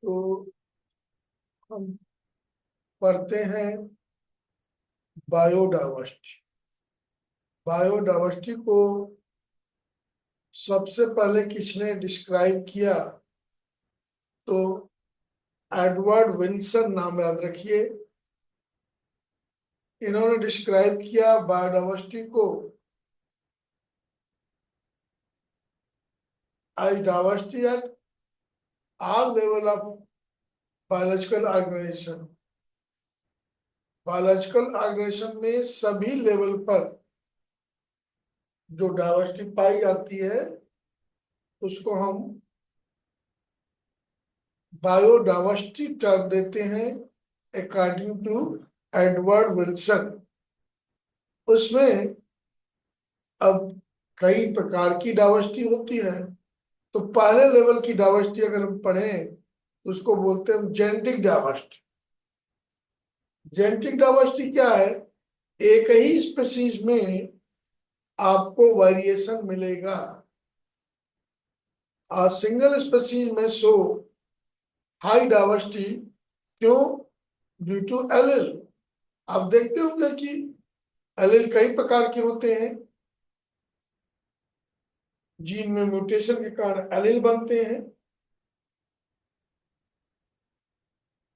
तो हम पढ़ते हैं बायोडाइवर्सिटी। बायोडाइवर्सिटी को सबसे पहले किसने डिस्क्राइब किया? तो एडवर्ड विल्सन, नाम याद रखिए। इन्होंने डिस्क्राइब किया बायोडाइवर्सिटी को as diversity at all level of biological organisation. Biological organisation में सभी लेवल पर जो डाइवर्सिटी पाई जाती है उसको हम बायोडाइवर्सिटी टर्म देते हैं, अकॉर्डिंग टू एडवर्ड विल्सन। उसमें अब कई प्रकार की डाइवर्सिटी होती है। तो पहले लेवल की डाइवर्सिटी अगर हम पढ़ें तो उसको बोलते हैं जेनेटिक डाइवर्सिटी। जेनेटिक डाइवर्सिटी क्या है? एक ही स्पीशीज में आपको वेरिएशन मिलेगा। और सिंगल स्पीशीज में शो हाई डाइवर्सिटी। क्यों? Due to allele. आप देखते होंगे कि एलिल कई प्रकार के होते हैं। जीन में म्यूटेशन के कारण एलील बनते हैं।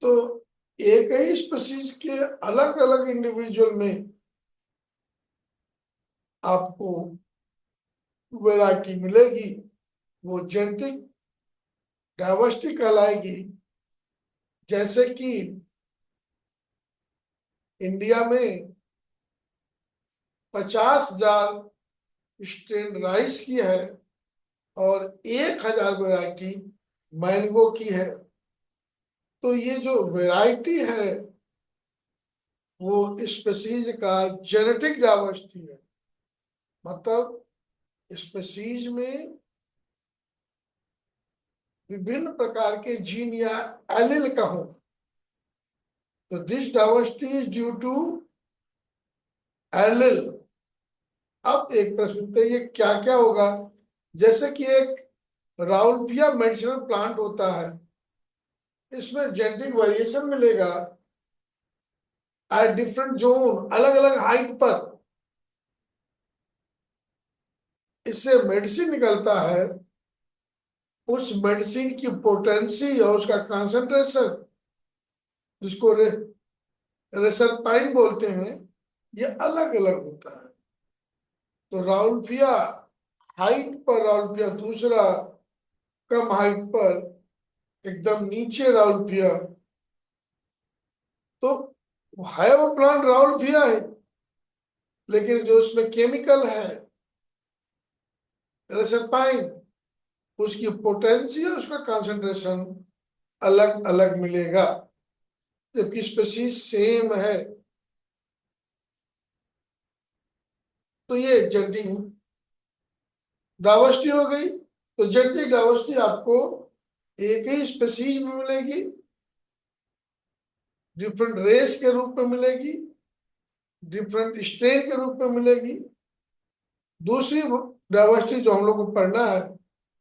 तो एक ही स्पीशीज के अलग अलग इंडिविजुअल में आपको वैरायटी मिलेगी, वो जेनेटिक डाइवर्सिटी कहलाएगी। जैसे कि इंडिया में 50,000 स्ट्रेन राइस की है और 1,000 वैरायटी मैंगो की है। तो ये जो वैरायटी है वो स्पीशीज का जेनेटिक डाइवर्सिटी है। मतलब स्पीशीज में विभिन्न प्रकार के जीन या एलील का होगा। तो this diversity is due to allele. अब एक प्रश्न उठता है, ये क्या क्या होगा? जैसे कि एक राउल्फिया मेडिसिनल प्लांट होता है, इसमें जेनेटिक वेरिएशन मिलेगा एट डिफरेंट जोन, अलग अलग हाइट पर। इससे मेडिसिन निकलता है। उस मेडिसिन की पोटेंसी और उसका कंसंट्रेशन, जिसको रेसरपाइन बोलते हैं, ये अलग अलग होता है। तो राउल्फिया हाइट पर, राउल्फिया दूसरा, कम हाइट पर, एकदम नीचे राउल्फिया। तो है वो प्लांट राउल्फिया है, लेकिन जो उसमें केमिकल है रेसरपाइन, उसकी पोटेंसी और उसका कंसंट्रेशन अलग अलग मिलेगा, जबकि स्पीशीज सेम है। तो ये जेनेटिक डाइवर्सिटी हो गई। तो जेनेटिक डाइवर्सिटी आपको एक ही स्पीशीज में मिलेगी, डिफरेंट रेस के रूप में मिलेगी, डिफरेंट स्ट्रेन के रूप में मिलेगी। दूसरी डाइवर्सिटी जो हम लोग को पढ़ना है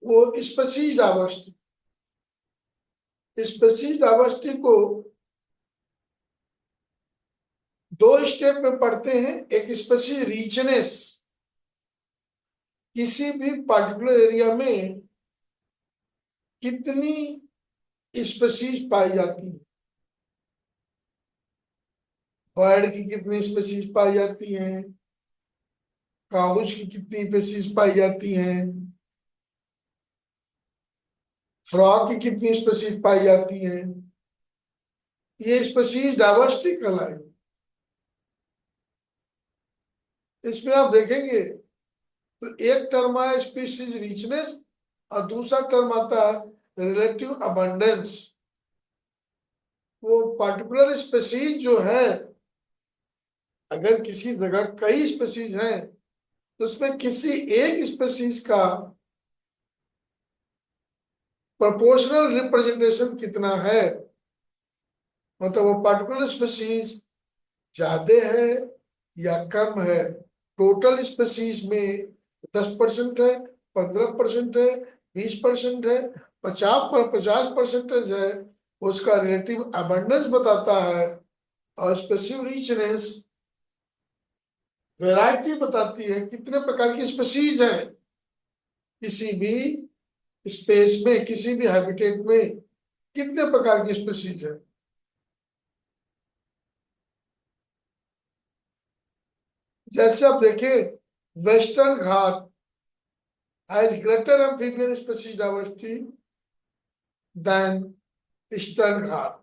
वो स्पीशीज डाइवर्सिटी। स्पीशीज डाइवर्सिटी को दो स्टेप में पढ़ते हैं। एक स्पीशीज रिचनेस, किसी भी पर्टिकुलर एरिया में कितनी स्पीशीज पाई जाती है। बर्ड की कितनी स्पीशीज पाई जाती हैं, कागज की कितनी स्पीशीज पाई जाती हैं, फ्रॉग की कितनी स्पीशीज पाई जाती हैं, ये स्पीशीज डाइवर्सिटी कहलाएगी। इसमें आप देखेंगे तो एक टर्म है स्पीशीज रिचनेस और दूसरा टर्म आता है रिलेटिव अबंडेंस। वो पर्टिकुलर स्पीशीज जो है, अगर किसी जगह कई स्पीशीज हैं तो उसमें किसी एक स्पीशीज का प्रोपोर्शनल रिप्रेजेंटेशन कितना है। मतलब वो पर्टिकुलर स्पीशीज ज्यादा है या कम है। टोटल स्पीशीज में 10% है, 15% है, 20% है, 50% है उसका रिलेटिव अबंडेंस बताता है, और स्पेसिफिक रिचनेस वैरायटी बताती है कितने प्रकार की स्पीसीज है किसी भी स्पेस में, किसी भी हैबिटेट में कितने प्रकार की स्पीसीज है। जैसे आप देखें, western Ghat has greater amphibian species diversity than eastern Ghat.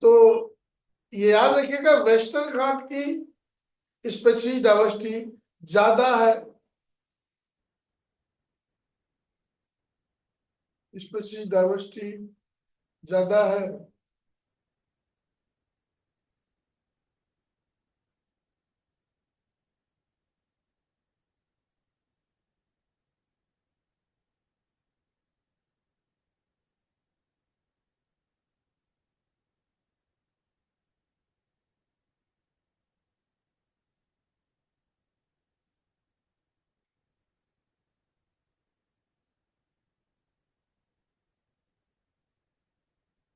तो ये याद रखिएगा, वेस्टर्न घाट की स्पीसीज डाइवर्सिटी ज्यादा है, स्पीसीज डाइवर्सिटी ज्यादा है।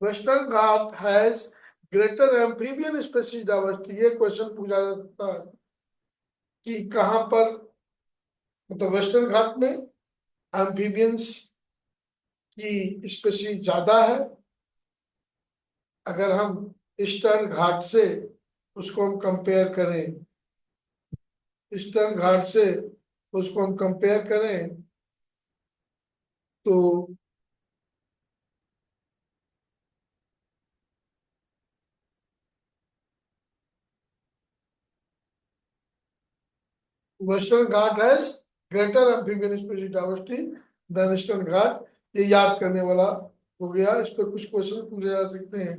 Western Ghat has greater amphibian species diversity. ये क्वेश्चन पूछा जा सकता है कि कहाँ पर, मतलब वेस्टर्न घाट में एम्फीबियंस की स्पीसीज ज्यादा है। अगर हम ईस्टर्न घाट से उसको हम कंपेयर करें, ईस्टर्न घाट से उसको हम कंपेयर करें तो western Ghat has greater amphibian species diversity than eastern Ghat. ये याद करने वाला हो गया, इस पर कुछ क्वेश्चन पूछे जा सकते हैं।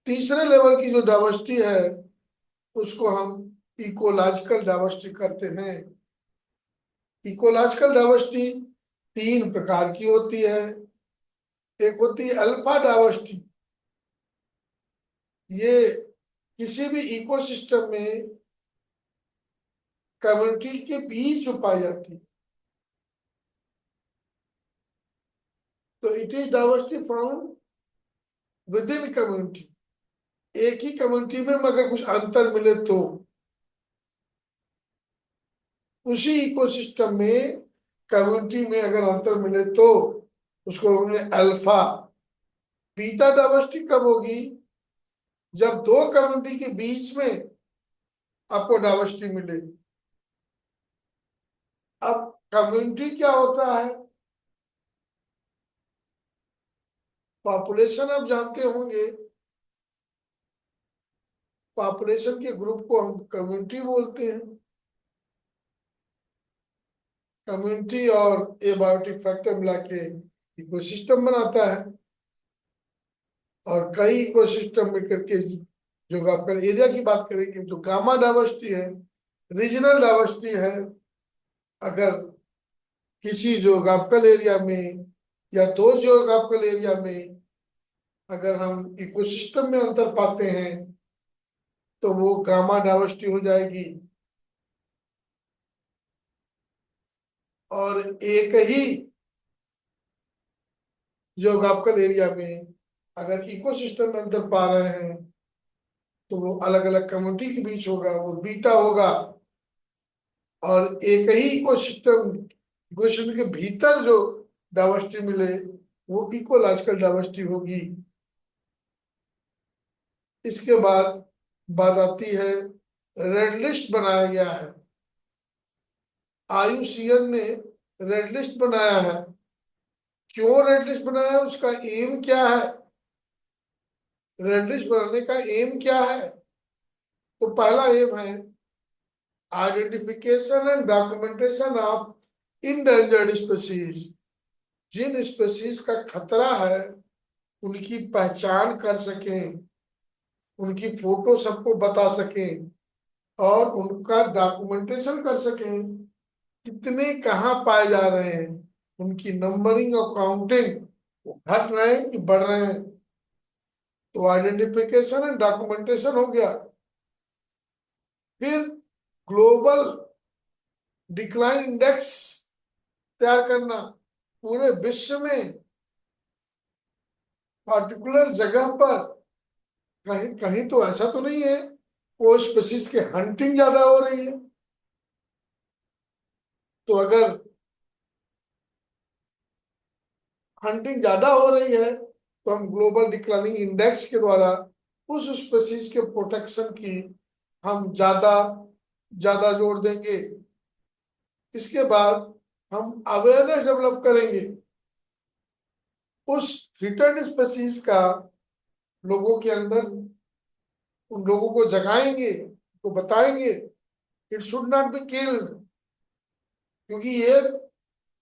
तीसरे लेवल की जो डाइवर्सिटी है उसको हम इकोलॉजिकल डाइवर्सिटी करते हैं। इकोलॉजिकल डाइवर्सिटी तीन प्रकार की होती है। एक होती है अल्फा डाइवर्सिटी, ये किसी भी इकोसिस्टम में कम्युनिटी के बीच में पाई जाती है। तो it is diversity found with in community. एक ही कम्युनिटी में अगर कुछ अंतर मिले तो उसी इकोसिस्टम में, कम्युनिटी में अगर अंतर मिले तो उसको बोलेंगे अल्फा। बीटा डाइवर्सिटी कब होगी? जब दो कम्युनिटी के बीच में आपको डाइवर्सिटी मिले। अब कम्युनिटी क्या होता है? पॉपुलेशन आप जानते होंगे, पॉपुलेशन के ग्रुप को हम कम्युनिटी बोलते हैं। कम्युनिटी और एबायोटिक फैक्टर मिला के इकोसिस्टम बनाता है, और कई इकोसिस्टम मिलकर के ज्योग्राफिकल एरिया की बात करेंगे तो गामा डाइवर्सिटी है, रीजनल डाइवर्सिटी है। अगर किसी ज्योग्राफिकल एरिया में या दो ज्योग्राफिकल एरिया में अगर हम इकोसिस्टम में अंतर पाते हैं तो वो गामा डाइवर्सिटी हो जाएगी। और एक ही ज्योग्राफिकल एरिया में अगर इकोसिस्टम में अंतर पा रहे हैं तो वो अलग अलग कम्युनिटी के बीच होगा, वो बीटा होगा। और एक ही इकोसिस्टम, इकोसिस्टम के भीतर जो डाइवर्सिटी मिले वो इकोलॉजिकल डाइवर्सिटी होगी। इसके बाद बात आती है, रेड लिस्ट बनाया गया है, आईयूसीएन ने रेड लिस्ट बनाया है। क्यों रेड लिस्ट बनाया है, उसका एम क्या है? रेड लिस्ट बनाने का एम क्या है? तो पहला एम है identification and documentation of endangered species. जिन स्पीसीज का खतरा है उनकी पहचान कर सकें, उनकी फोटो सबको बता सकें, और उनका डॉक्यूमेंटेशन कर सकें, कितने कहाँ पाए जा रहे हैं, उनकी नंबरिंग और काउंटिंग घट रहे हैं कि बढ़ रहे हैं। तो आइडेंटिफिकेशन एंड डॉक्यूमेंटेशन हो गया। फिर ग्लोबल डिक्लाइन इंडेक्स तैयार करना, पूरे विश्व में पर्टिकुलर जगह पर, कहीं कहीं तो ऐसा तो नहीं है वो स्पीसीज के हंटिंग ज्यादा हो रही है, तो अगर हंटिंग ज्यादा हो रही है तो हम ग्लोबल डिक्लाइनिंग इंडेक्स के द्वारा उस स्पीसीज के प्रोटेक्शन की हम ज्यादा ज्यादा जोर देंगे। इसके बाद हम अवेयरनेस डेवलप करेंगे, उस थ्रेटेंड स्पीसीज का लोगों के अंदर, उन लोगों को जगाएंगे, तो बताएंगे it should not be killed, क्योंकि ये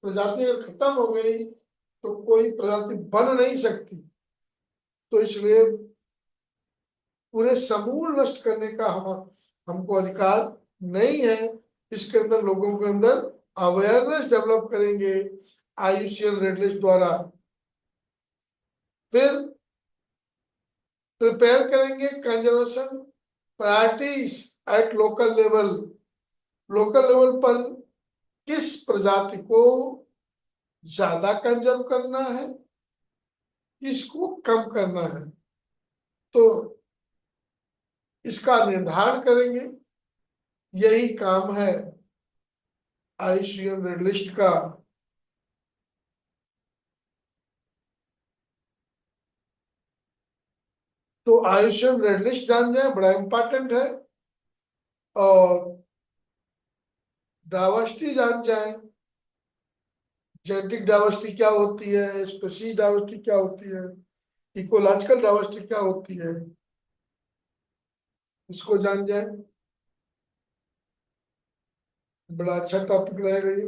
प्रजाति अगर खत्म हो गई तो कोई प्रजाति बन नहीं सकती, तो इसलिए पूरे समूल नष्ट करने का हमको अधिकार नहीं है। इसके अंदर लोगों के अंदर अवेयरनेस डेवलप करेंगे IUCN रेड लिस्ट द्वारा। फिर प्रिपेयर करेंगे conservation priorities at local level, local level पर किस प्रजाति को ज्यादा कंजर्व करना है, किसको कम करना है, तो इसका निर्धारण करेंगे। यही काम है IUCN रेड लिस्ट का। तो IUCN रेड लिस्ट जान जाए, बड़ा इंपॉर्टेंट है। और डाइवर्सिटी जान जाए, जेनेटिक डाइवर्सिटी क्या होती है, स्पीशीज डाइवर्सिटी क्या होती है, इकोलॉजिकल डाइवर्सिटी क्या होती है, इसको जान जाए, बड़ा अच्छा टॉपिक रहेगा ये।